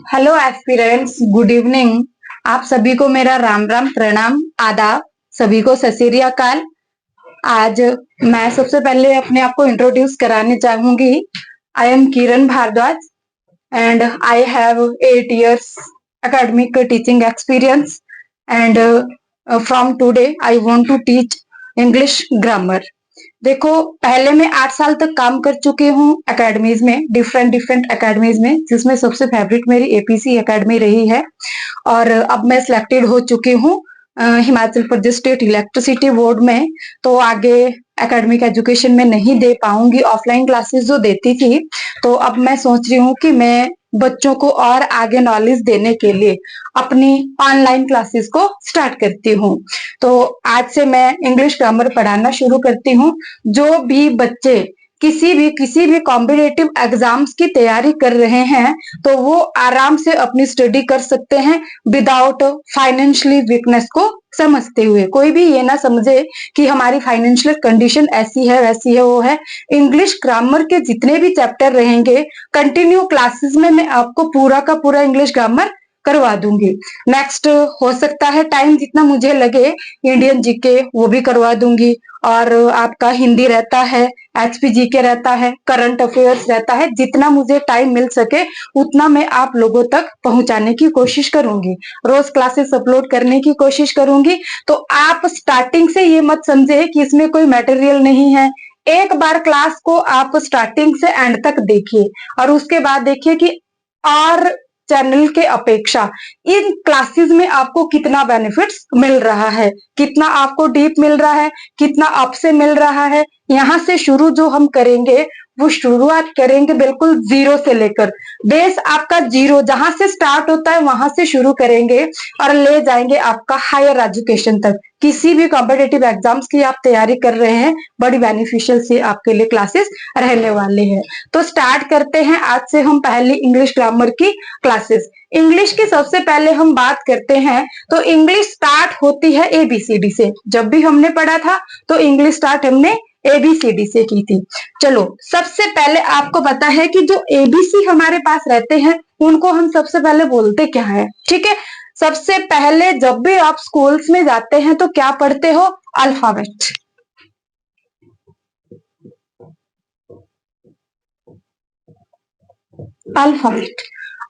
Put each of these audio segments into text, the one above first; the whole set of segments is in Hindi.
Hello aspirants, good evening. आप सभी को मेरा राम राम, प्रणाम, आदाब। सभी को सत श्री अकाल। आज मैं सबसे पहले अपने आप को इंट्रोड्यूस कराने चाहूंगी। I am Kiran Bhardwaj and I have 8 years academic teaching experience and from today I want to teach English grammar। देखो, पहले मैं 8 साल तक काम कर चुकी हूँ एकेडमीज में, डिफरेंट डिफरेंट एकेडमीज में, जिसमें सबसे फेवरेट मेरी एपीसी एकेडमी रही है। और अब मैं सिलेक्टेड हो चुकी हूँ Himachal Pradesh state electricity board में। तो आगे एकेडमिक एजुकेशन में नहीं दे पाऊंगी, ऑफलाइन क्लासेस जो देती थी। तो अब मैं सोच रही हूँ कि मैं बच्चों को और आगे नॉलेज देने के लिए अपनी ऑनलाइन क्लासेस को स्टार्ट करती हूँ। तो आज से मैं इंग्लिश ग्रामर पढ़ाना शुरू करती हूँ। जो भी बच्चे किसी भी कॉम्पिटेटिव एग्जाम्स की तैयारी कर रहे हैं तो वो आराम से अपनी स्टडी कर सकते हैं विदाउट फाइनेंशियली वीकनेस को समझते हुए। कोई भी ये ना समझे कि हमारी फाइनेंशियल कंडीशन ऐसी है वैसी है वो है। इंग्लिश ग्रामर के जितने भी चैप्टर रहेंगे कंटिन्यू क्लासेस में मैं आपको पूरा का पूरा इंग्लिश ग्रामर करवा दूंगी। नेक्स्ट हो सकता है टाइम जितना मुझे लगे इंडियन जीके वो भी करवा दूंगी, और आपका हिंदी रहता है, एचपी जीके रहता है, करंट अफेयर्स रहता है। जितना मुझे टाइम मिल सके उतना मैं आप लोगों तक पहुंचाने की कोशिश करूंगी, रोज क्लासेस अपलोड करने की कोशिश करूंगी। तो आप स्टार्टिंग से ये मत समझे कि इसमें कोई मटेरियल नहीं है। एक बार क्लास को आप स्टार्टिंग से एंड तक देखिए और उसके बाद देखिए कि और चैनल के अपेक्षा इन क्लासेस में आपको कितना बेनिफिट्स मिल रहा है, कितना आपको डीप मिल रहा है, कितना अप से मिल रहा है। यहाँ से शुरू जो हम करेंगे वो शुरुआत करेंगे बिल्कुल जीरो से लेकर, बेस आपका जीरो जहां से स्टार्ट होता है वहां से शुरू करेंगे और ले जाएंगे आपका हायर एजुकेशन तक। किसी भी कॉम्पिटेटिव एग्जाम्स की आप तैयारी कर रहे हैं, बड़ी बेनिफिशियल से आपके लिए क्लासेस रहने वाले हैं। तो स्टार्ट करते हैं आज से हम पहली इंग्लिश ग्रामर की क्लासेस। इंग्लिश की सबसे पहले हम बात करते हैं तो इंग्लिश स्टार्ट होती है एबीसीडी से। जब भी हमने पढ़ा था तो इंग्लिश स्टार्ट हमने एबीसीडी से की थी। चलो, सबसे पहले आपको पता है कि जो एबीसी हमारे पास रहते हैं उनको हम सबसे पहले बोलते क्या है, ठीक है। सबसे पहले जब भी आप स्कूल्स में जाते हैं तो क्या पढ़ते हो? अल्फाबेट। अल्फाबेट।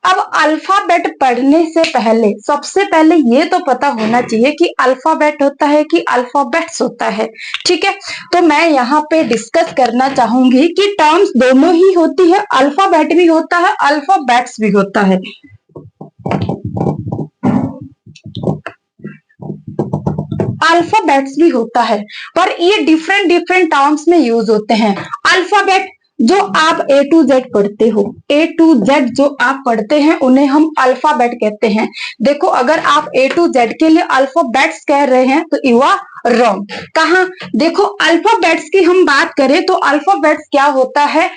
अब अल्फाबेट पढ़ने से पहले सबसे पहले ये तो पता होना चाहिए कि अल्फाबेट होता है कि अल्फाबेट्स होता है, ठीक है। तो मैं यहाँ पे डिस्कस करना चाहूंगी कि टर्म्स दोनों ही होती है, अल्फाबेट भी होता है, अल्फाबेट्स भी होता है। अल्फाबेट्स भी होता है, पर ये डिफरेंट डिफरेंट टर्म्स में यूज होते हैं। अल्फाबेट जो आप ए टू जेड पढ़ते हो, ए टू जेड जो आप पढ़ते हैं उन्हें हम अल्फाबेट कहते हैं। देखो, अगर आप ए टू जेड के लिए अल्फाबेट्स कह रहे हैं तो यू आर रॉन्ग। कहा? देखो, अल्फाबेट्स की हम बात करें तो अल्फाबेट्स क्या होता है?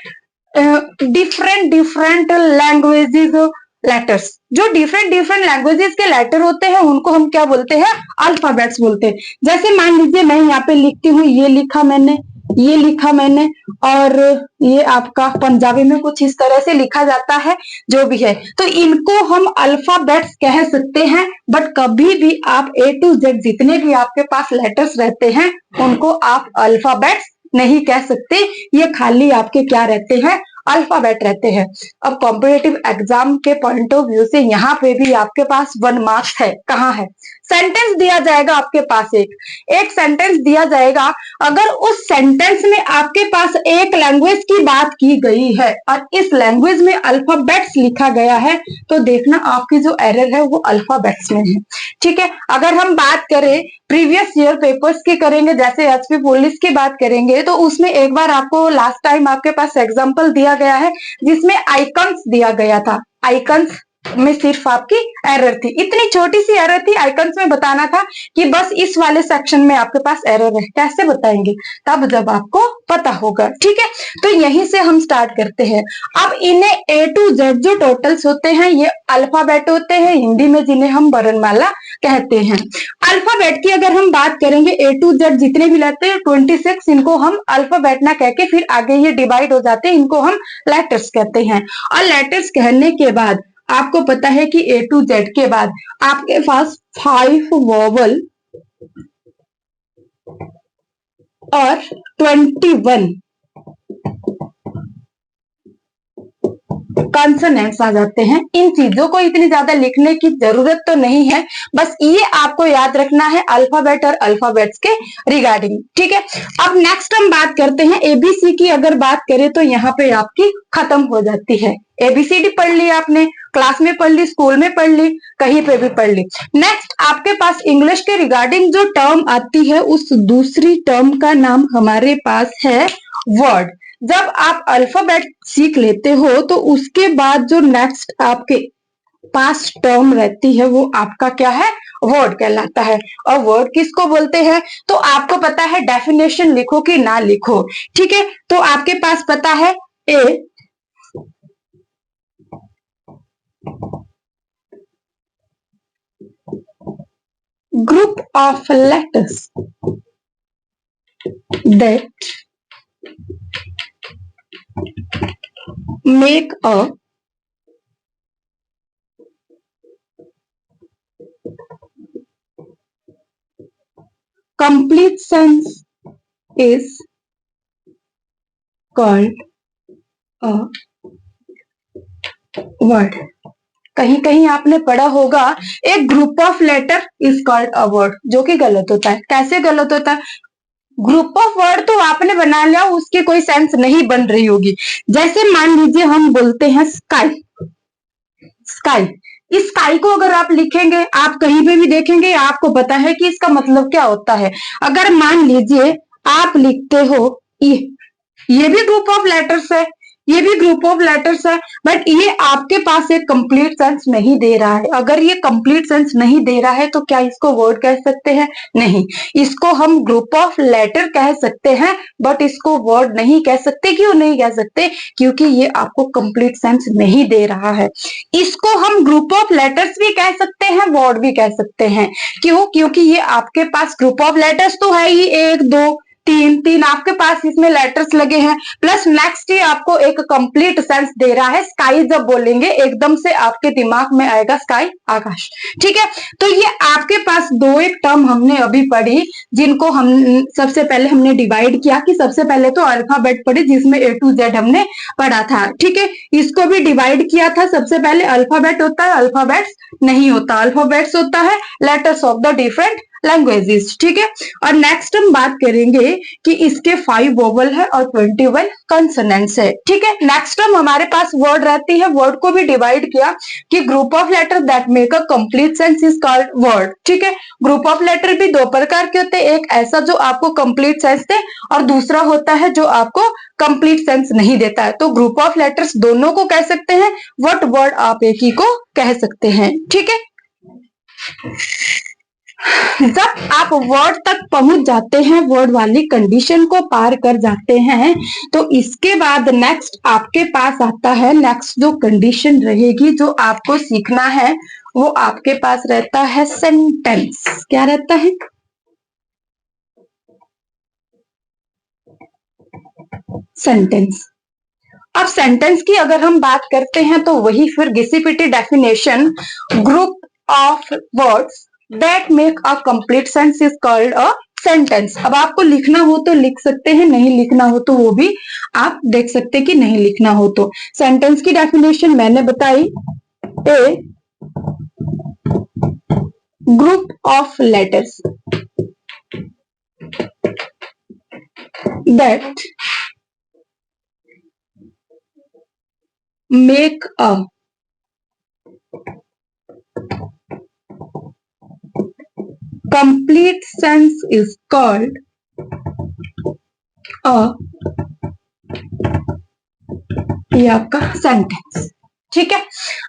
डिफरेंट डिफरेंट लैंग्वेजेस लेटर्स, जो डिफरेंट डिफरेंट लैंग्वेजेस के लेटर होते हैं उनको हम क्या बोलते हैं? अल्फाबेट्स बोलते हैं। जैसे मान लीजिए मैं यहाँ पे लिखती हूँ, ये लिखा मैंने, ये लिखा मैंने, और ये आपका पंजाबी में कुछ इस तरह से लिखा जाता है, जो भी है। तो इनको हम अल्फाबेट्स कह सकते हैं। बट कभी भी आप ए टू जेड जितने भी आपके पास लेटर्स रहते हैं उनको आप अल्फाबेट्स नहीं कह सकते। ये खाली आपके क्या रहते हैं? अल्फाबेट रहते हैं। अब कॉम्पिटेटिव एग्जाम के पॉइंट ऑफ व्यू से यहाँ पे भी आपके पास 1 मार्क्स है। कहाँ है? सेंटेंस दिया जाएगा आपके पास, एक सेंटेंस दिया जाएगा। अगर उस सेंटेंस में आपके पास एक लैंग्वेज की बात की गई है और इस लैंग्वेज में अल्फाबेट्स लिखा गया है तो देखना आपकी जो एरर है वो अल्फाबेट्स में है, ठीक है। अगर हम बात करें प्रीवियस ईयर पेपर्स की करेंगे, जैसे एचपी पुलिस की बात करेंगे, तो उसमें एक बार आपको लास्ट टाइम आपके पास एग्जांपल दिया गया है जिसमें आइकन्स दिया गया था। आइकन्स में सिर्फ आपकी एरर थी, इतनी छोटी सी एरर थी। आइकन्स में बताना था कि बस इस वाले सेक्शन में आपके पास एरर है। कैसे बताएंगे? तब जब आपको पता होगा, ठीक है। तो यहीं से हम स्टार्ट करते हैं। अब इन्हें ए टू जेड जो टोटल्स होते हैं ये अल्फाबेट होते हैं, हिंदी में जिन्हें हम वर्णमाला कहते हैं। अल्फाबेट की अगर हम बात करेंगे, ए टू जेड जितने भी लेते हैं 26, इनको हम अल्फाबेट ना कह के फिर आगे ये डिवाइड हो जाते हैं, इनको हम लेटर्स कहते हैं। और लेटर्स कहने के बाद आपको पता है कि A to Z के बाद आपके पास 5 वोवल और 21 कॉन्सोनेंट्स आ जाते हैं। इन चीजों को इतनी ज्यादा लिखने की जरूरत तो नहीं है, बस ये आपको याद रखना है अल्फाबेट और अल्फाबेट्स के रिगार्डिंग, ठीक है। अब नेक्स्ट हम बात करते हैं एबीसी की। अगर बात करें तो यहाँ पे आपकी खत्म हो जाती है। एबीसीडी पढ़ ली आपने, क्लास में पढ़ ली, स्कूल में पढ़ ली, कहीं पे भी पढ़ ली। नेक्स्ट आपके पास इंग्लिश के रिगार्डिंग जो टर्म आती है, उस दूसरी टर्म का नाम हमारे पास है वर्ड। जब आप अल्फाबेट सीख लेते हो तो उसके बाद जो नेक्स्ट आपके पास टर्म रहती है वो आपका क्या है, वर्ड कहलाता है। और वर्ड किसको बोलते हैं तो आपको पता है, डेफिनेशन लिखो कि ना लिखो, ठीक है। तो आपके पास पता है ए group of letters that make a complete sentence is called a word। कहीं कहीं आपने पढ़ा होगा एक group of letter is called a word, जो कि गलत होता है। कैसे गलत होता है? ग्रुप ऑफ वर्ड तो आपने बना लिया, उसकी कोई सेंस नहीं बन रही होगी। जैसे मान लीजिए हम बोलते हैं स्काई, स्काई। इस स्काई को अगर आप लिखेंगे, आप कहीं पे भी देखेंगे, आपको पता है कि इसका मतलब क्या होता है। अगर मान लीजिए आप लिखते हो ये भी ग्रुप ऑफ लेटर्स है, ये भी ग्रुप ऑफ लेटर्स है, बट ये आपके पास एक कंप्लीट सेंस नहीं दे रहा है। अगर ये कंप्लीट सेंस नहीं दे रहा है तो क्या इसको वर्ड कह सकते हैं? नहीं, इसको हम ग्रुप ऑफ लेटर कह सकते हैं, बट इसको वर्ड नहीं कह सकते। क्यों नहीं कह सकते? क्योंकि ये आपको कंप्लीट सेंस नहीं दे रहा है। इसको हम ग्रुप ऑफ लेटर्स भी कह सकते हैं, वर्ड भी कह सकते हैं। क्यों? क्योंकि ये आपके पास ग्रुप ऑफ लेटर्स तो है ही, 1 2 3 3 आपके पास इसमें लेटर्स लगे हैं, प्लस नेक्स्ट ये आपको एक कंप्लीट सेंस दे रहा है। स्काई जब बोलेंगे एकदम से आपके दिमाग में आएगा स्काई, आकाश, ठीक है। तो ये आपके पास दो एक टर्म हमने अभी पढ़ी, जिनको हम सबसे पहले हमने डिवाइड किया कि सबसे पहले तो अल्फाबेट पढ़ी जिसमें A to Z हमने पढ़ा था, ठीक है। इसको भी डिवाइड किया था। सबसे पहले अल्फाबेट होता है, अल्फाबेट्स नहीं होता, अल्फाबेट्स होता है letters of the different languages, ठीक है। और नेक्स्ट हम बात करेंगे कि इसके 5 वोवल है और 21 कॉन्सोनेंट्स है, ठीक है। नेक्स्ट हम हमारे पास वर्ड रहती है। वर्ड को भी डिवाइड किया कि group of letter that make a complete sense is called word, ठीक है। ग्रुप ऑफ लेटर भी दो प्रकार के होते हैं, एक ऐसा जो आपको कंप्लीट सेंस दे और दूसरा होता है जो आपको कंप्लीट सेंस नहीं देता है। तो ग्रुप ऑफ लेटर्स दोनों को कह सकते हैं, वट वर्ड आप एक ही को कह सकते हैं, ठीक है। जब आप वर्ड तक पहुंच जाते हैं, वर्ड वाली कंडीशन को पार कर जाते हैं, तो इसके बाद नेक्स्ट आपके पास आता है, नेक्स्ट जो कंडीशन रहेगी जो आपको सीखना है वो आपके पास रहता है सेंटेंस। क्या रहता है? सेंटेंस। अब सेंटेंस की अगर हम बात करते हैं तो वही फिर घिसी पिटी definition, group of words that make a complete sense is called a sentence. अब आपको लिखना हो तो लिख सकते हैं, नहीं लिखना हो तो वो भी आप देख सकते हैं कि नहीं लिखना हो तो। सेंटेंस की डेफिनेशन मैंने बताई, a group of letters that make a complete sense is called a, ये आपका सेंटेंस, ठीक है।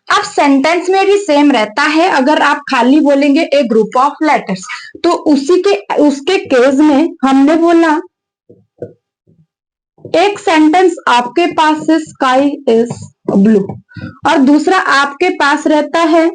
अब सेंटेंस में भी सेम रहता है। अगर आप खाली बोलेंगे ए ग्रुप ऑफ लेटर्स तो उसके केस में हमने बोला एक सेंटेंस आपके पास है स्काई इज ब्लू और दूसरा आपके पास रहता है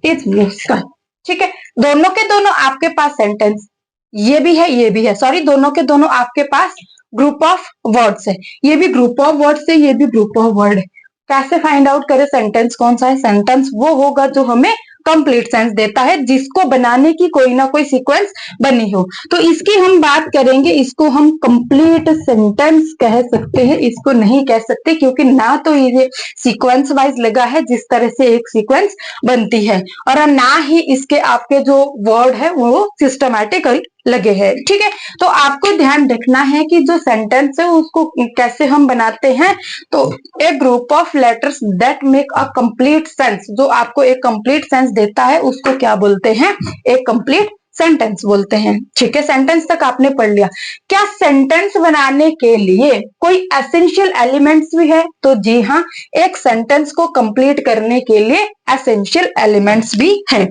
इज ब्लू स्काई, ठीक है। दोनों के दोनों आपके पास सेंटेंस, ये भी है, ये भी है, सॉरी, दोनों के दोनों आपके पास ग्रुप ऑफ वर्ड्स है। ये भी ग्रुप ऑफ वर्ड्स है, ये भी ग्रुप ऑफ वर्ड है। कैसे फाइंड आउट करें सेंटेंस कौन सा है? सेंटेंस वो होगा जो हमें कंप्लीट सेंस देता है, जिसको बनाने की कोई ना कोई सीक्वेंस बनी हो। तो इसकी हम बात करेंगे, इसको हम कंप्लीट सेंटेंस कह सकते हैं, इसको नहीं कह सकते, क्योंकि ना तो ये सीक्वेंस वाइज लगा है जिस तरह से एक सीक्वेंस बनती है, और ना ही इसके आपके जो वर्ड है वो सिस्टमैटिक लगे हैं। ठीक है, तो आपको ध्यान रखना है कि जो सेंटेंस है उसको कैसे हम बनाते हैं। तो a group of letters that make a complete sense, जो आपको एक कंप्लीट सेंस देता है उसको क्या बोलते हैं? एक कंप्लीट सेंटेंस बोलते हैं। ठीक है, सेंटेंस तक आपने पढ़ लिया। क्या सेंटेंस बनाने के लिए कोई एसेंशियल एलिमेंट्स भी है? तो जी हाँ, एक सेंटेंस को कंप्लीट करने के लिए एसेंशियल एलिमेंट्स भी है।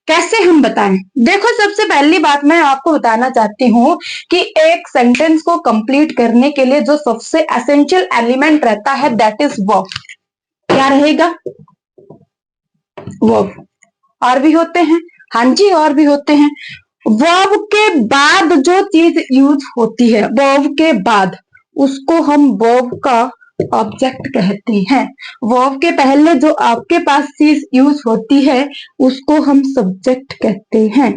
कैसे हम बताएं? देखो, सबसे पहली बात मैं आपको बताना चाहती हूँ कि एक सेंटेंस को कंप्लीट करने के लिए जो सबसे एसेंशियल एलिमेंट रहता है दैट इज वर्ब। क्या रहेगा? वर्ब। और भी होते हैं? हाँ जी, और भी होते हैं। वर्ब के बाद जो चीज यूज होती है, वर्ब के बाद, उसको हम वर्ब का ऑब्जेक्ट कहते हैं। वर्ब के पहले जो आपके पास चीज यूज होती है उसको हम सब्जेक्ट कहते हैं।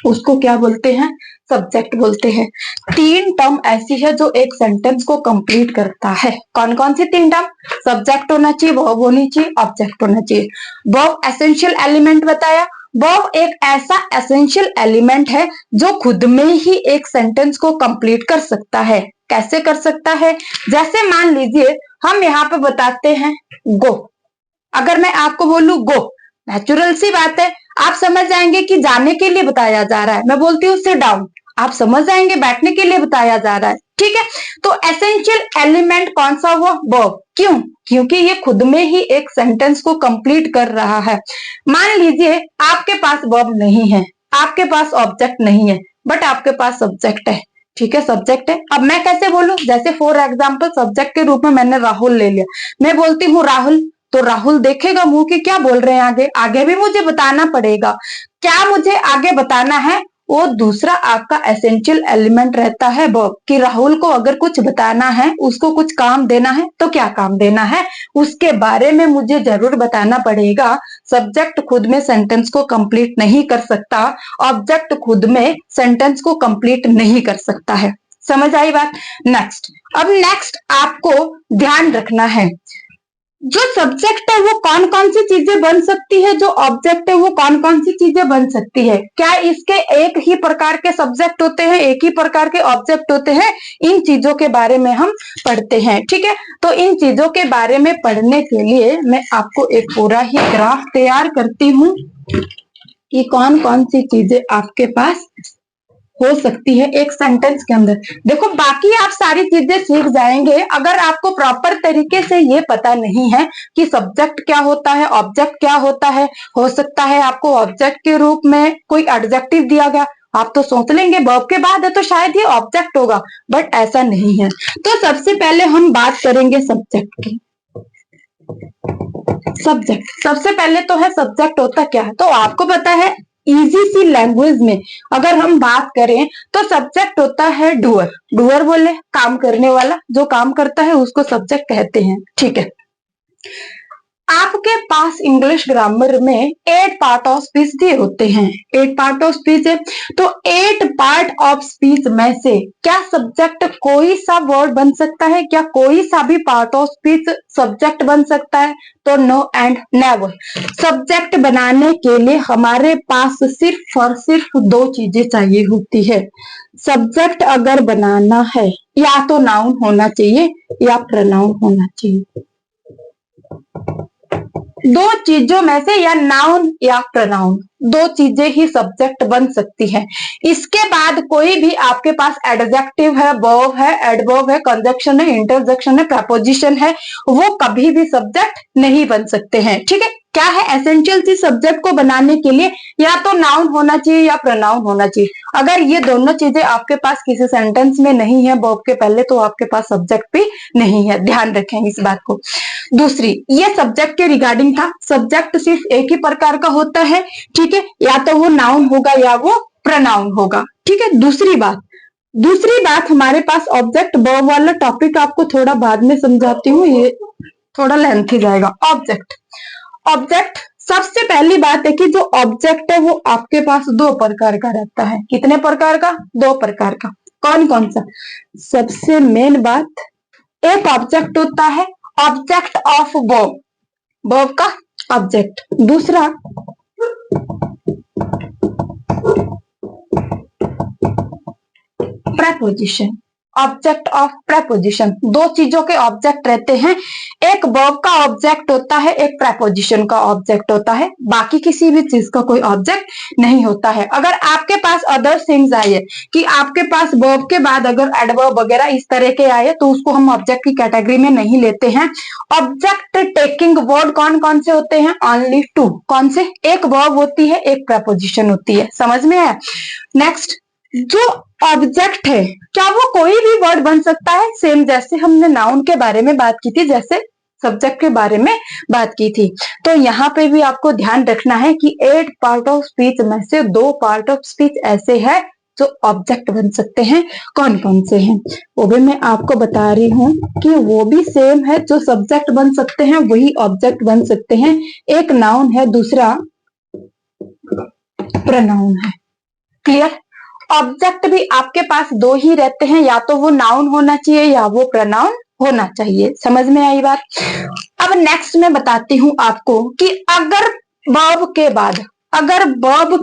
उसको क्या बोलते हैं? सब्जेक्ट बोलते हैं। 3 टर्म ऐसी है जो एक सेंटेंस को कंप्लीट करता है। कौन कौन सी 3 टर्म? सब्जेक्ट होना चाहिए, वर्ब होनी चाहिए, ऑब्जेक्ट होना चाहिए। वर्ब एसेंशियल एलिमेंट बताया। वर्ब एक ऐसा एसेंशियल एलिमेंट है जो खुद में ही एक सेंटेंस को कंप्लीट कर सकता है। कैसे कर सकता है? जैसे मान लीजिए हम यहाँ पे बताते हैं गो। अगर मैं आपको बोलूं गो, नेचुरल सी बात है, आप समझ जाएंगे कि जाने के लिए बताया जा रहा है। मैं बोलती हूँ सिट डाउन, आप समझ जाएंगे बैठने के लिए बताया जा रहा है। ठीक है, तो एसेंशियल एलिमेंट कौन सा हुआ? वर्ब। क्यों? क्योंकि ये खुद में ही एक सेंटेंस को कंप्लीट कर रहा है। मान लीजिए आपके पास वर्ब नहीं है, आपके पास ऑब्जेक्ट नहीं है, बट आपके पास सब्जेक्ट है। ठीक है, सब्जेक्ट है। अब मैं कैसे बोलूं? जैसे फॉर एग्जाम्पल सब्जेक्ट के रूप में मैंने राहुल ले लिया। मैं बोलती हूँ राहुल, तो राहुल देखेगा मुंह की क्या बोल रहे हैं आगे, आगे भी मुझे बताना पड़ेगा। क्या मुझे आगे बताना है? वो दूसरा आपका एसेंशियल एलिमेंट रहता है वर्ब, कि राहुल को अगर कुछ बताना है, उसको कुछ काम देना है, तो क्या काम देना है उसके बारे में मुझे जरूर बताना पड़ेगा। सब्जेक्ट खुद में सेंटेंस को कंप्लीट नहीं कर सकता, ऑब्जेक्ट खुद में सेंटेंस को कंप्लीट नहीं कर सकता है। समझ आई बात? नेक्स्ट, अब नेक्स्ट आपको ध्यान रखना है, जो सब्जेक्ट है वो कौन कौन सी चीजें बन सकती है, जो ऑब्जेक्ट है वो कौन कौन सी चीजें बन सकती है। क्या इसके एक ही प्रकार के सब्जेक्ट होते हैं, एक ही प्रकार के ऑब्जेक्ट होते हैं? इन चीजों के बारे में हम पढ़ते हैं। ठीक है, तो इन चीजों के बारे में पढ़ने के लिए मैं आपको एक पूरा ही ग्राफ तैयार करती हूँ कि कौन कौन सी चीजें आपके पास हो सकती है एक सेंटेंस के अंदर। देखो, बाकी आप सारी चीजें सीख जाएंगे, अगर आपको प्रॉपर तरीके से ये पता नहीं है कि सब्जेक्ट क्या होता है, ऑब्जेक्ट क्या होता है। हो सकता है आपको ऑब्जेक्ट के रूप में कोई एडजेक्टिव दिया गया, आप तो सोच लेंगे वर्ब के बाद है तो शायद ये ऑब्जेक्ट होगा, बट ऐसा नहीं है। तो सबसे पहले हम बात करेंगे सब्जेक्ट की। सब्जेक्ट सबसे पहले तो है, सब्जेक्ट होता क्या है? तो आपको पता है, इजी सी लैंग्वेज में अगर हम बात करें तो सब्जेक्ट होता है डूअर। डूअर बोले काम करने वाला, जो काम करता है उसको सब्जेक्ट कहते हैं। ठीक है, आपके पास इंग्लिश ग्रामर में 8 पार्ट ऑफ स्पीच दिए होते हैं। 8 पार्ट ऑफ स्पीच है, तो 8 पार्ट ऑफ स्पीच में से क्या सब्जेक्ट कोई सा वर्ड बन सकता है? क्या कोई सा भी पार्ट ऑफ स्पीच सब्जेक्ट बन सकता है? तो नो एंड नेवर। सब्जेक्ट बनाने के लिए हमारे पास सिर्फ और सिर्फ 2 चीजें चाहिए होती है। सब्जेक्ट अगर बनाना है, या तो नाउन होना चाहिए या प्रोनाउन होना चाहिए। 2 चीजों में से या नाउन या प्रोनाउन, 2 चीजें ही सब्जेक्ट बन सकती है। इसके बाद कोई भी आपके पास एडजेक्टिव है, वर्ब है, एडवर्ब है, कंजक्शन है, इंटरजेक्शन है, प्रपोजिशन है, वो कभी भी सब्जेक्ट नहीं बन सकते हैं। ठीक है, क्या है एसेंशियल चीज सब्जेक्ट को बनाने के लिए? या तो नाउन होना चाहिए या प्रोनाउन होना चाहिए। अगर ये दोनों चीजें आपके पास किसी सेंटेंस में नहीं है वर्ब के पहले, तो आपके पास सब्जेक्ट भी नहीं है। ध्यान रखें इस बात को। दूसरी, ये सब्जेक्ट के रिगार्डिंग था। सब्जेक्ट सिर्फ एक ही प्रकार का होता है। ठीक है, या तो वो नाउन होगा या वो प्रनाउन होगा। ठीक है, दूसरी बात हमारे पास ऑब्जेक्ट वर्ब वाला टॉपिक आपको थोड़ा बाद में समझाती हूँ, ये थोड़ा लेंथी जाएगा। ऑब्जेक्ट सबसे पहली बात है कि जो ऑब्जेक्ट है वो आपके पास दो प्रकार का रहता है। कितने प्रकार का? दो प्रकार का। कौन कौन सा? सबसे मेन बात, एक ऑब्जेक्ट होता है ऑब्जेक्ट ऑफ वर्ब का ऑब्जेक्ट। दूसरा प्रेपोजिशन, ऑब्जेक्ट ऑफ प्रेपोजिशन। दो चीजों के ऑब्जेक्ट रहते हैं, एक वर्ब का ऑब्जेक्ट होता है, एक प्रेपोजिशन का ऑब्जेक्ट होता है। बाकी किसी भी चीज का कोई ऑब्जेक्ट नहीं होता है। अगर आपके पास अदर थिंग्स आए कि आपके पास वर्ब के बाद अगर एडवर्ब वगैरह इस तरह के आए तो उसको हम ऑब्जेक्ट की कैटेगरी में नहीं लेते हैं। ऑब्जेक्ट टेकिंग वर्ड कौन कौन से होते हैं? Only two. कौन से? एक वर्ब होती है, एक प्रेपोजिशन होती है। समझ में आया? नेक्स्ट, जो ऑब्जेक्ट है क्या वो कोई भी वर्ड बन सकता है? सेम जैसे हमने नाउन के बारे में बात की थी, जैसे सब्जेक्ट के बारे में बात की थी। तो यहाँ पे भी आपको ध्यान रखना है कि 8 पार्ट ऑफ स्पीच में से 2 पार्ट ऑफ स्पीच ऐसे है जो ऑब्जेक्ट बन सकते हैं। कौन कौन से हैं वो भी मैं आपको बता रही हूँ कि वो भी सेम है। जो सब्जेक्ट बन सकते हैं वही ऑब्जेक्ट बन सकते हैं। एक नाउन है, दूसरा प्रनाउन है। क्लियर? ऑब्जेक्ट भी आपके पास दो ही रहते हैं, या तो वो नाउन होना चाहिए या वो प्रनाउन होना चाहिए। समझ में आई बात? अब नेक्स्ट मैं बताती हूं आपको कि अगर वर्ब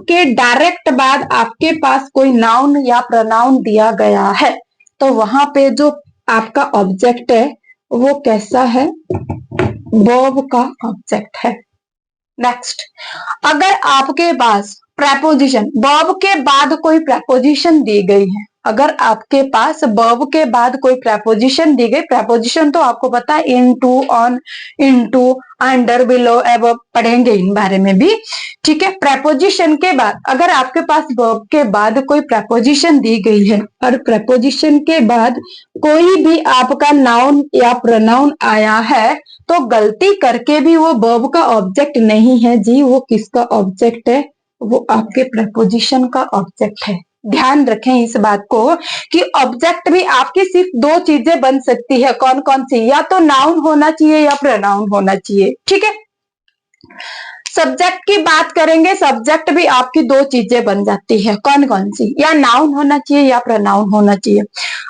के डायरेक्ट बाद आपके पास कोई नाउन या प्रनाउन दिया गया है तो वहां पे जो आपका ऑब्जेक्ट है वो कैसा है? वर्ब का ऑब्जेक्ट है। नेक्स्ट, अगर आपके पास प्रेपोजिशन, वर्ब के बाद कोई प्रेपोजिशन दी गई है, अगर आपके पास वर्ब के बाद कोई प्रेपोजिशन दी गई, प्रेपोजिशन तो आपको पता है, into, on, into, under, below, above, पढ़ेंगे इन बारे में भी। ठीक है, प्रेपोजिशन के बाद अगर आपके पास वर्ब के बाद कोई प्रेपोजिशन दी गई है और प्रेपोजिशन के बाद कोई भी आपका नाउन या प्रोनाउन आया है तो गलती करके भी वो वर्ब का ऑब्जेक्ट नहीं है जी। वो किसका ऑब्जेक्ट है? वो आपके प्रेपोजिशन का ऑब्जेक्ट है। ध्यान रखें इस बात को कि ऑब्जेक्ट भी आपकी सिर्फ दो चीजें बन सकती है। कौन कौन सी? या तो नाउन होना चाहिए या प्रोनाउन होना चाहिए। ठीक है, सब्जेक्ट की बात करेंगे, सब्जेक्ट भी आपकी दो चीजें बन जाती है। कौन कौन सी? या नाउन होना चाहिए या प्रोनाउन होना चाहिए।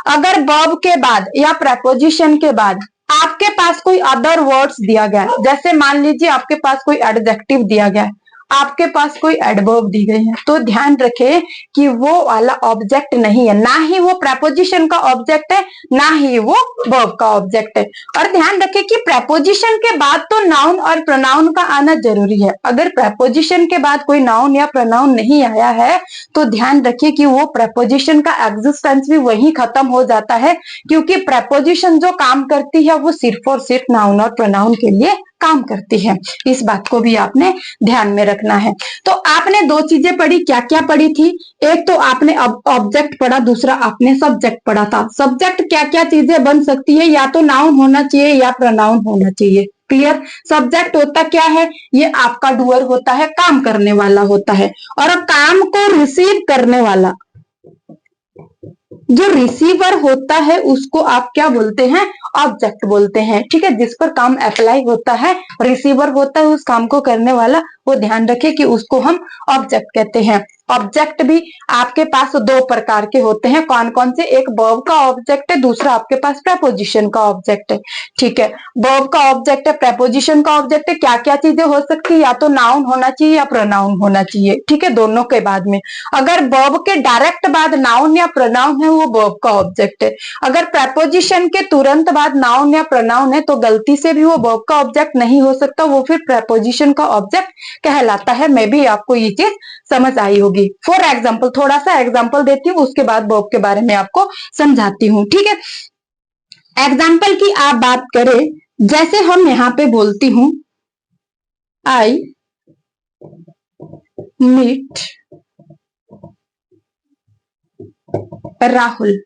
अगर वर्ब के बाद या प्रेपोजिशन के बाद आपके पास कोई अदर वर्ड्स दिया गया, जैसे मान लीजिए आपके पास कोई एडजेक्टिव दिया गया, आपके पास कोई एडवर्ब दी गई है, तो ध्यान रखें कि वो वाला ऑब्जेक्ट नहीं है। ना ही वो प्रेपोजिशन का ऑब्जेक्ट है, ना ही वो वर्ब का ऑब्जेक्ट है। और ध्यान रखें कि प्रेपोजिशन के बाद तो नाउन और प्रोनाउन का आना जरूरी है। अगर प्रेपोजिशन के बाद कोई नाउन या प्रोनाउन नहीं आया है तो ध्यान रखिए कि वो प्रेपोजिशन का एग्जिस्टेंस भी वहीं खत्म हो जाता है, क्योंकि प्रेपोजिशन जो काम करती है वो सिर्फ और सिर्फ नाउन और प्रोनाउन के लिए काम करती है। इस बात को भी आपने ध्यान में रखना है। तो आपने दो चीजें पढ़ी, क्या क्या पढ़ी थी? एक तो आपने ऑब्जेक्ट पढ़ा, दूसरा आपने सब्जेक्ट पढ़ा था। सब्जेक्ट क्या क्या चीजें बन सकती है? या तो नाउन होना चाहिए या प्रोनाउन होना चाहिए। क्लियर? सब्जेक्ट होता क्या है? ये आपका डूअर होता है, काम करने वाला होता है। और काम को रिसीव करने वाला जो रिसीवर होता है उसको आप क्या बोलते हैं? ऑब्जेक्ट बोलते हैं। ठीक है, जिस पर काम अप्लाई होता है, रिसीवर होता है उस काम को करने वाला, वो ध्यान रखें कि उसको हम ऑब्जेक्ट कहते हैं। ऑब्जेक्ट भी आपके पास दो प्रकार के होते हैं। कौन कौन से? एक वर्ब का ऑब्जेक्ट है, दूसरा आपके पास प्रेपोजिशन का ऑब्जेक्ट है। ठीक है, वर्ब का ऑब्जेक्ट है, प्रेपोजिशन का ऑब्जेक्ट है। क्या क्या चीजें हो सकती है? या तो नाउन होना चाहिए या प्रोनाउन होना चाहिए। ठीक है, दोनों के बाद में। अगर वर्ब के डायरेक्ट बाद नाउन या प्रोनाउन है वो वर्ब का ऑब्जेक्ट है। अगर प्रेपोजिशन के तुरंत बाद नाउन या प्रोनाउन है तो गलती से भी वो वर्ब का ऑब्जेक्ट नहीं हो सकता, वो फिर प्रेपोजिशन का ऑब्जेक्ट कहलाता है। मे भी आपको ये चीज समझ आई होगी। फॉर एग्जाम्पल, थोड़ा सा एग्जाम्पल देती हूँ, उसके बाद वर्ब के बारे में आपको समझाती हूँ। ठीक है, एग्जाम्पल की आप बात करें, जैसे हम यहाँ पे बोलती हूँ आई मीट राहुल।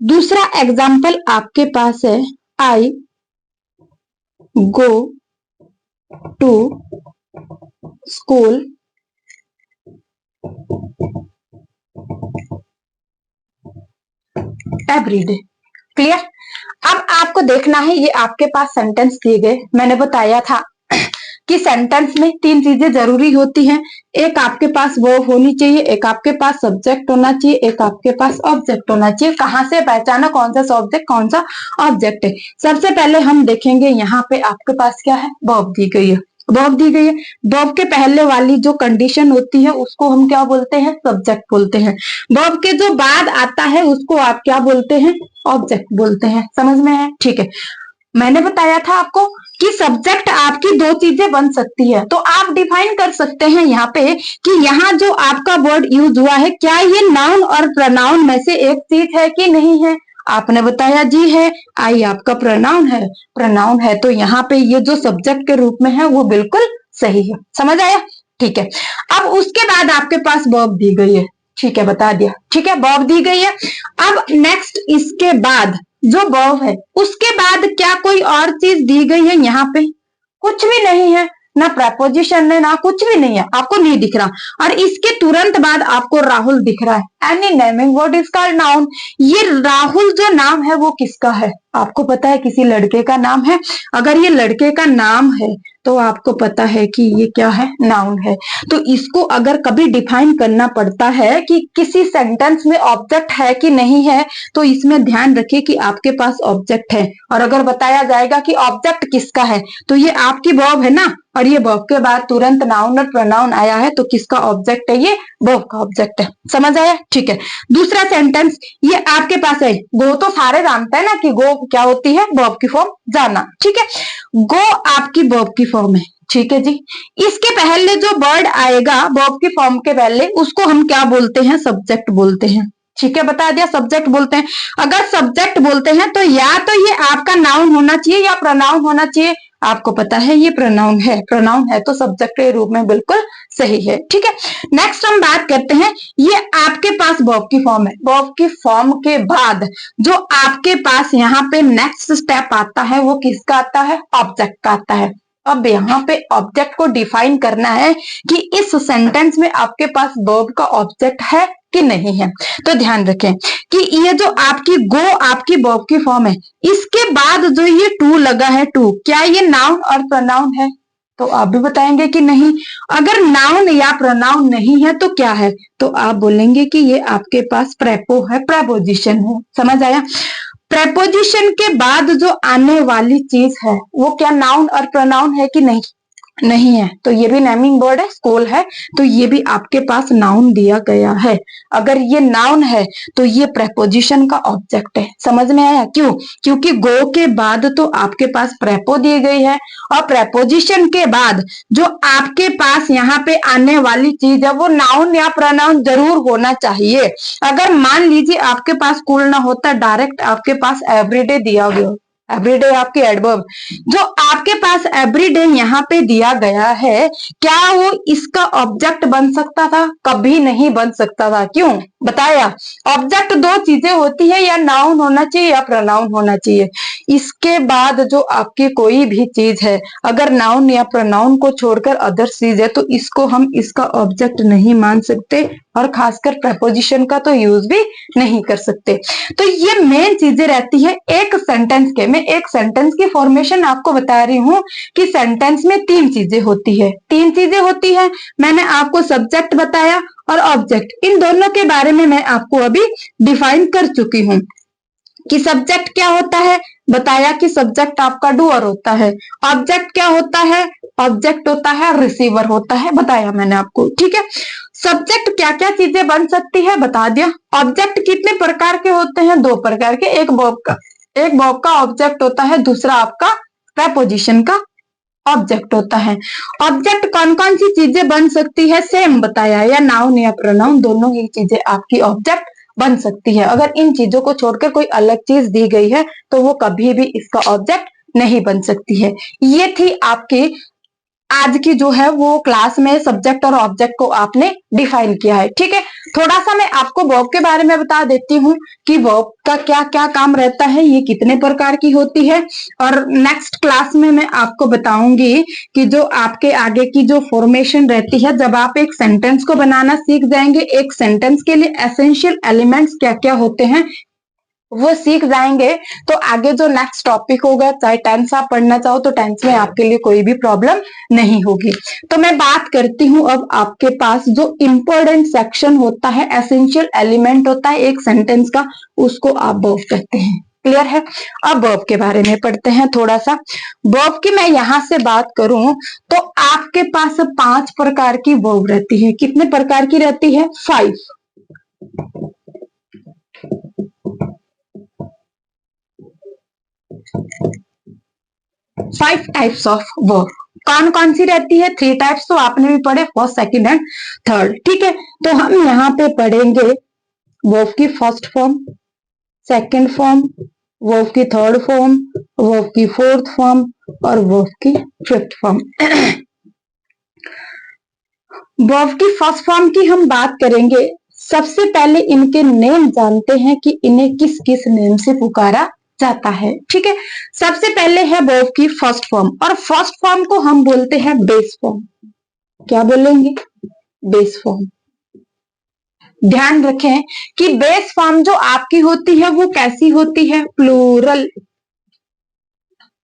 दूसरा एग्जाम्पल आपके पास है I go to school every day. Clear? अब आपको देखना है, ये आपके पास सेंटेंस दिए गए, मैंने बताया था कि सेंटेंस में तीन चीजें जरूरी होती हैं। एक आपके पास वर्ब होनी चाहिए, एक आपके पास सब्जेक्ट होना चाहिए, एक आपके पास ऑब्जेक्ट होना चाहिए। कहां से पहचाना कौन सा सब्जेक्ट कौन सा ऑब्जेक्ट है? सबसे पहले हम देखेंगे यहाँ पे आपके पास क्या है, वर्ब दी गई है। वर्ब दी गई है, वर्ब के पहले वाली जो कंडीशन होती है उसको हम क्या बोलते हैं, सब्जेक्ट बोलते हैं। वर्ब के जो बाद आता है उसको आप क्या बोलते हैं, ऑब्जेक्ट बोलते हैं। समझ में है? ठीक है। मैंने बताया था आपको कि सब्जेक्ट आपकी दो चीजें बन सकती है, तो आप डिफाइन कर सकते हैं यहाँ पे कि यहाँ जो आपका वर्ड यूज हुआ है, क्या ये नाउन और प्रोनाउन में से एक चीज है कि नहीं है? आपने बताया जी है। आई आपका प्रोनाउन है, प्रोनाउन है, तो यहाँ पे ये जो सब्जेक्ट के रूप में है वो बिल्कुल सही है। समझ आया? ठीक है। अब उसके बाद आपके पास वर्ब दी गई है, ठीक है, बता दिया, ठीक है, वर्ब दी गई है। अब नेक्स्ट इसके बाद जो वर्ब है उसके बाद क्या कोई और चीज दी गई है? यहाँ पे कुछ भी नहीं है, ना प्रपोजिशन है ना कुछ भी नहीं है, आपको नहीं दिख रहा। और इसके तुरंत बाद आपको राहुल दिख रहा है। Any naming word is called noun. ये राहुल जो नाम है वो किसका है? आपको पता है किसी लड़के का नाम है। अगर ये लड़के का नाम है तो आपको पता है कि ये क्या है, नाउन है। तो इसको अगर कभी डिफाइन करना पड़ता है कि किसी सेंटेंस में ऑब्जेक्ट है कि नहीं है, तो इसमें ध्यान रखिए कि आपके पास ऑब्जेक्ट है। और अगर बताया जाएगा कि ऑब्जेक्ट किसका है, तो ये आपकी वर्ब है ना, और ये वर्ब के बाद तुरंत नाउन और प्रोनाउन आया है, तो किसका ऑब्जेक्ट है? ये वर्ब का ऑब्जेक्ट है। समझ आया? ठीक है। दूसरा सेंटेंस ये आपके पास है, गो तो सारे जानते हैं ना कि गो क्या होती है, वर्ब की फॉर्म, जाना। ठीक है, गो आपकी वर्ब की फॉर्म है। ठीक है जी। इसके पहले जो वर्ड आएगा वर्ब की फॉर्म के पहले, उसको हम क्या बोलते हैं? सब्जेक्ट बोलते हैं। ठीक है, बता दिया, सब्जेक्ट बोलते हैं। अगर सब्जेक्ट बोलते हैं तो या तो ये आपका नाउन होना चाहिए या प्रोनाउन होना चाहिए। आपको पता है ये प्रोनाउन है, प्रोनाउन है तो सब्जेक्ट के रूप में बिल्कुल सही है। ठीक है, नेक्स्ट हम बात करते हैं, ये आपके पास वर्ब की फॉर्म है। वर्ब की फॉर्म के बाद जो आपके पास यहाँ पे नेक्स्ट स्टेप आता है वो किसका आता है? ऑब्जेक्ट का आता है। अब यहाँ पे ऑब्जेक्ट को डिफाइन करना है कि इस सेंटेंस में आपके पास वर्ब का ऑब्जेक्ट है कि नहीं है। तो ध्यान रखें कि ये जो आपकी गो आपकी वर्ब की फॉर्म है, इसके बाद जो ये टू लगा है, टू, क्या ये नाउन और प्रोनाउन है? तो आप भी बताएंगे कि नहीं। अगर नाउन या प्रोनाउन नहीं है तो क्या है? तो आप बोलेंगे कि ये आपके पास प्रेपो है, प्रेपोजिशन है। समझ आया? प्रेपोजिशन के बाद जो आने वाली चीज है वो क्या नाउन और प्रोनाउन है कि नहीं? नहीं है। तो ये भी नेमिंग वर्ड है, स्कूल है, तो ये भी आपके पास नाउन दिया गया है। अगर ये नाउन है तो ये प्रेपोजिशन का ऑब्जेक्ट है। समझ में आया? क्यों? क्योंकि गो के बाद तो आपके पास प्रेपो दी गई है, और प्रेपोजिशन के बाद जो आपके पास यहाँ पे आने वाली चीज है वो नाउन या प्रोनाउन जरूर होना चाहिए। अगर मान लीजिए आपके पास स्कूल ना होता, डायरेक्ट आपके पास एवरीडे दिया गया, एवरीडे आपकी एडवर्ब, जो आपके पास एवरीडे यहाँ पे दिया गया है, क्या वो इसका ऑब्जेक्ट बन सकता था? कभी नहीं बन सकता था। क्यों? बताया, ऑब्जेक्ट दो चीजें होती है, या नाउन होना चाहिए या प्रोनाउन होना चाहिए। इसके बाद जो आपकी कोई भी चीज है, अगर नाउन या प्रोनाउन को छोड़कर अदर चीज है, तो इसको हम इसका ऑब्जेक्ट नहीं मान सकते, और खासकर प्रेपोजिशन का तो यूज भी नहीं कर सकते। तो ये मेन चीजें रहती है एक सेंटेंस के। मैं एक सेंटेंस की फॉर्मेशन आपको बता रही हूँ कि सेंटेंस में तीन चीजें होती है, तीन चीजें होती है। मैंने आपको सब्जेक्ट बताया और ऑब्जेक्ट, इन दोनों के बारे में मैं आपको अभी डिफाइन कर चुकी हूँ कि सब्जेक्ट क्या होता है। बताया कि सब्जेक्ट आपका डूअर होता है। ऑब्जेक्ट क्या होता है? ऑब्जेक्ट होता है रिसीवर होता है, बताया मैंने आपको। ठीक है, सब्जेक्ट क्या क्या चीजें बन सकती है बता दिया। ऑब्जेक्ट कितने प्रकार के होते हैं? दो प्रकार के, एक वर्ब का ऑब्जेक्ट होता है, दूसरा आपका प्रेपोजिशन का ऑब्जेक्ट होता है। ऑब्जेक्ट कौन कौन सी चीजें बन सकती है? सेम बताया, या नाउन या प्रोनाउन, दोनों ही चीजें आपकी ऑब्जेक्ट बन सकती है। अगर इन चीजों को छोड़कर कोई अलग चीज दी गई है तो वो कभी भी इसका ऑब्जेक्ट नहीं बन सकती है। ये थी आपकी आज की जो है वो क्लास में सब्जेक्ट और ऑब्जेक्ट को आपने डिफाइन किया है। ठीक है, थोड़ा सा मैं आपको वर्ब के बारे में बता देती हूँ कि वर्ब का क्या क्या काम रहता है, ये कितने प्रकार की होती है, और नेक्स्ट क्लास में मैं आपको बताऊंगी कि जो आपके आगे की जो फॉर्मेशन रहती है, जब आप एक सेंटेंस को बनाना सीख जाएंगे, एक सेंटेंस के लिए एसेंशियल एलिमेंट्स क्या क्या होते हैं वो सीख जाएंगे तो आगे जो नेक्स्ट टॉपिक होगा, चाहे टेंस आप पढ़ना चाहो तो टेंस में आपके लिए कोई भी प्रॉब्लम नहीं होगी। तो मैं बात करती हूँ अब आपके पास जो इंपॉर्टेंट सेक्शन होता है, एसेंशियल एलिमेंट होता है एक सेंटेंस का, उसको आप वर्ब कहते हैं। क्लियर है? अब वर्ब के बारे में पढ़ते हैं थोड़ा सा। वर्ब की मैं यहां से बात करूं तो आपके पास 5 प्रकार की वर्ब रहती है। कितने प्रकार की रहती है? 5 टाइप्स ऑफ वर्ब। कौन कौन सी रहती है? 3 टाइप्स तो आपने भी पढ़े, फर्स्ट, सेकंड एंड थर्ड। ठीक है, तो हम यहाँ पे पढ़ेंगे वर्ब की first form, second form, verb की थर्ड फॉर्म, वर्ब की फोर्थ फॉर्म और वर्ब की फिफ्थ फॉर्म। वर्ब की फर्स्ट फॉर्म की हम बात करेंगे। सबसे पहले इनके नेम जानते हैं कि इन्हें किस किस नेम से पुकारा जाता है। ठीक है, सबसे पहले है वर्ब की फर्स्ट फॉर्म, और फर्स्ट फॉर्म को हम बोलते हैं बेस फॉर्म। क्या बोलेंगे? Base form. ध्यान रखें कि बेस फॉर्म जो आपकी होती है वो कैसी होती है? प्लूरल।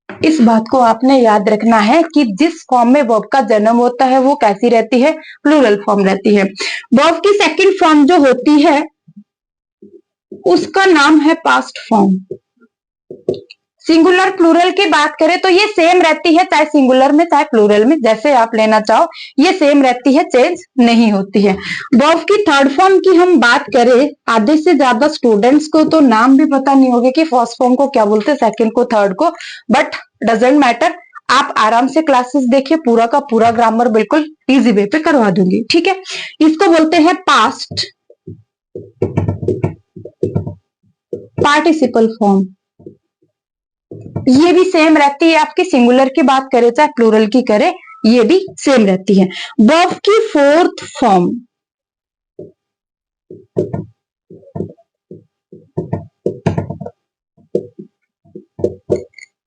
इस बात को आपने याद रखना है कि जिस फॉर्म में वर्ब का जन्म होता है वो कैसी रहती है? प्लूरल फॉर्म रहती है। वर्ब की सेकंड फॉर्म जो होती है उसका नाम है पास्ट फॉर्म। सिंगुलर प्लूरल की बात करें तो ये सेम रहती है, चाहे सिंगुलर में चाहे प्लूरल में, जैसे आप लेना चाहो ये सेम रहती है, चेंज नहीं होती है। वर्ब की थर्ड फॉर्म की हम बात करें, आधे से ज्यादा स्टूडेंट्स को तो नाम भी पता नहीं होगा कि फर्स्ट फॉर्म को क्या बोलते हैं, सेकंड को, थर्ड को, बट डजेंट मैटर। आप आराम से क्लासेस देखिए, पूरा का पूरा ग्रामर बिल्कुल इजी वे पे करवा दूंगी। ठीक है, इसको बोलते हैं पास्ट पार्टिसिपल फॉर्म। ये भी सेम रहती है, आपकी सिंगुलर की बात करें चाहे प्लूरल की करें, ये भी सेम रहती है। वर्ब की फोर्थ फॉर्म,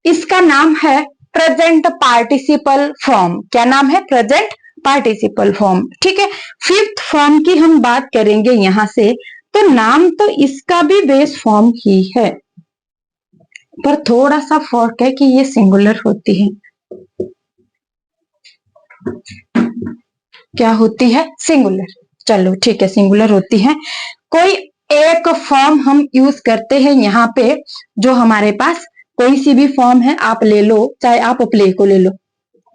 इसका नाम है प्रेजेंट पार्टिसिपल फॉर्म। क्या नाम है? Present participle form. ठीक है, फिफ्थ फॉर्म की हम बात करेंगे यहां से, तो नाम तो इसका भी बेस फॉर्म ही है, पर थोड़ा सा फर्क है कि ये सिंगुलर होती है। क्या होती है? सिंगुलर। चलो ठीक है, सिंगुलर होती है। कोई एक फॉर्म हम यूज करते हैं यहाँ पे, जो हमारे पास कोई सी भी फॉर्म है आप ले लो, चाहे आप प्ले को ले लो,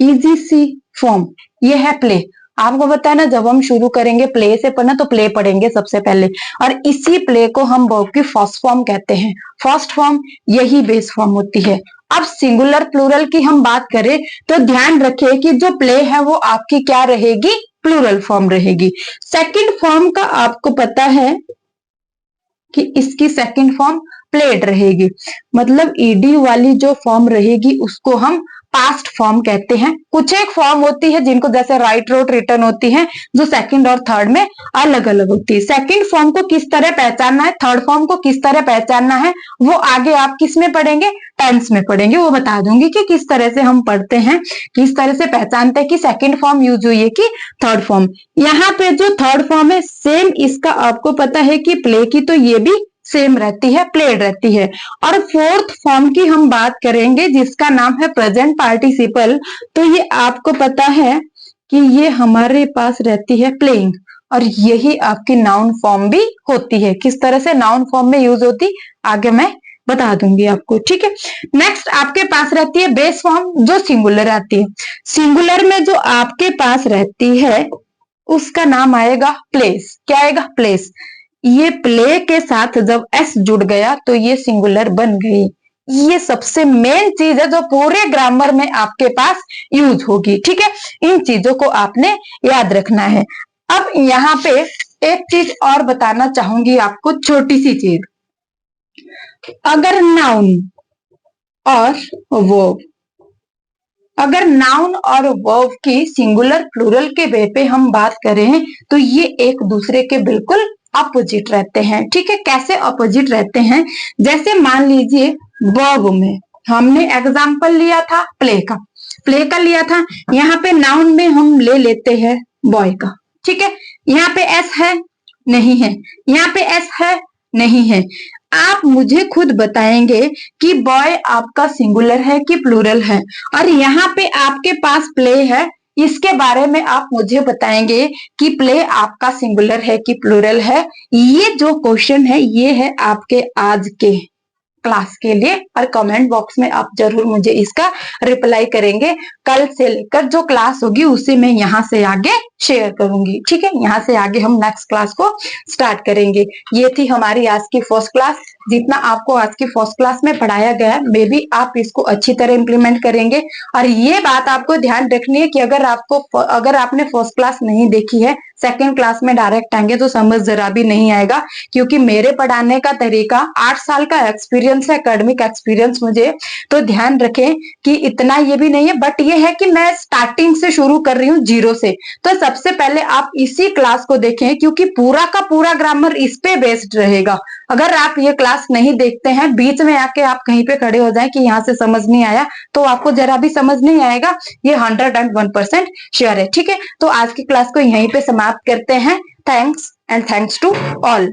इजी सी फॉर्म, ये है प्ले। आपको पता है ना, जब हम शुरू करेंगे प्ले से पढ़ना तो प्ले पढ़ेंगे सबसे पहले, और इसी प्ले को हम वर्ब की फर्स्ट फॉर्म कहते हैं। फर्स्ट फॉर्म यही बेस फॉर्म होती है। अब सिंगुलर प्लूरल की हम बात करें तो ध्यान रखें कि जो प्ले है वो आपकी क्या रहेगी? प्लूरल फॉर्म रहेगी। सेकंड फॉर्म का आपको पता है कि इसकी सेकंड फॉर्म प्लेड रहेगी, मतलब ईडी वाली जो फॉर्म रहेगी उसको हम पास्ट फॉर्म कहते हैं। कुछ एक फॉर्म होती है जिनको जैसे राइट, रोट, रिटर्न होती है, जो सेकंड और थर्ड में अलग अलग होती है। सेकंड फॉर्म को किस तरह पहचानना है, थर्ड फॉर्म को किस तरह पहचानना है, वो आगे आप किस में पढ़ेंगे? टेंस में पढ़ेंगे, वो बता दूंगी कि किस तरह से हम पढ़ते हैं, किस तरह से पहचानते हैं कि सेकंड फॉर्म यूज हुई है कि थर्ड फॉर्म। यहाँ पे जो थर्ड फॉर्म है सेम इसका आपको पता है कि प्ले की, तो ये भी सेम रहती है, प्लेड रहती है। और फोर्थ फॉर्म की हम बात करेंगे जिसका नाम है प्रेजेंट पार्टिसिपल, तो ये आपको पता है कि ये हमारे पास रहती है प्लेइंग, और यही आपकी नाउन फॉर्म भी होती है। किस तरह से नाउन फॉर्म में यूज होती आगे मैं बता दूंगी आपको। ठीक है, नेक्स्ट आपके पास रहती है बेस फॉर्म, जो सिंगुलर आती है। सिंगुलर में जो आपके पास रहती है उसका नाम आएगा प्लेस। क्या आएगा? प्लेस। ये प्ले के साथ जब एस जुड़ गया तो ये सिंगुलर बन गई। ये सबसे मेन चीज है जो पूरे ग्रामर में आपके पास यूज होगी। ठीक है, इन चीजों को आपने याद रखना है। अब यहाँ पे एक चीज और बताना चाहूंगी आपको, छोटी सी चीज। अगर नाउन और वर्ब, अगर नाउन और वर्ब की सिंगुलर प्लूरल के वे पे हम बात करें तो ये एक दूसरे के बिल्कुल अपोजिट रहते हैं। ठीक है, कैसे अपोजिट रहते हैं? जैसे मान लीजिए वर्ब में हमने एग्जाम्पल लिया था प्ले का लिया था। यहाँ पे नाउन में हम ले लेते हैं बॉय का। ठीक है, यहाँ पे एस है नहीं है, यहाँ पे एस है नहीं है। आप मुझे खुद बताएंगे कि बॉय आपका सिंगुलर है कि प्लूरल है। और यहाँ पे आपके पास प्ले है, इसके बारे में आप मुझे बताएंगे कि प्ले आपका सिंगुलर है कि प्लूरल है। ये जो क्वेश्चन है ये है आपके आज के क्लास के लिए, और कमेंट बॉक्स में आप जरूर मुझे इसका रिप्लाई करेंगे। कल से लेकर जो क्लास होगी उसे मैं यहाँ से आगे शेयर करूंगी, ठीक है। यहाँ से आगे हम नेक्स्ट क्लास को स्टार्ट करेंगे। ये थी हमारी आज की फर्स्ट क्लास। जितना आपको आज की फर्स्ट क्लास में पढ़ाया गया है, मे बी आप इसको अच्छी तरह इंप्लीमेंट करेंगे। और ये बात आपको ध्यान रखनी है कि अगर आपने फर्स्ट क्लास नहीं देखी है, सेकंड क्लास में डायरेक्ट आएंगे तो समझ जरा भी नहीं आएगा, क्योंकि मेरे पढ़ाने का तरीका 8 साल का एक्सपीरियंस है, एकेडमिक एक्सपीरियंस मुझे। तो ध्यान रखें कि इतना ये भी नहीं है, बट ये है कि मैं स्टार्टिंग से शुरू कर रही हूँ, जीरो से। तो सबसे पहले आप इसी क्लास को देखें, क्योंकि पूरा का पूरा ग्रामर इस पे बेस्ड रहेगा। अगर आप ये क्लास नहीं देखते हैं, बीच में आके आप कहीं पे खड़े हो जाए कि यहाँ से समझ नहीं आया, तो आपको जरा भी समझ नहीं आएगा, ये 101% श्योर है, ठीक है। तो आज की क्लास को यहीं पे समाप्त करते हैं। Thanks and thanks to all.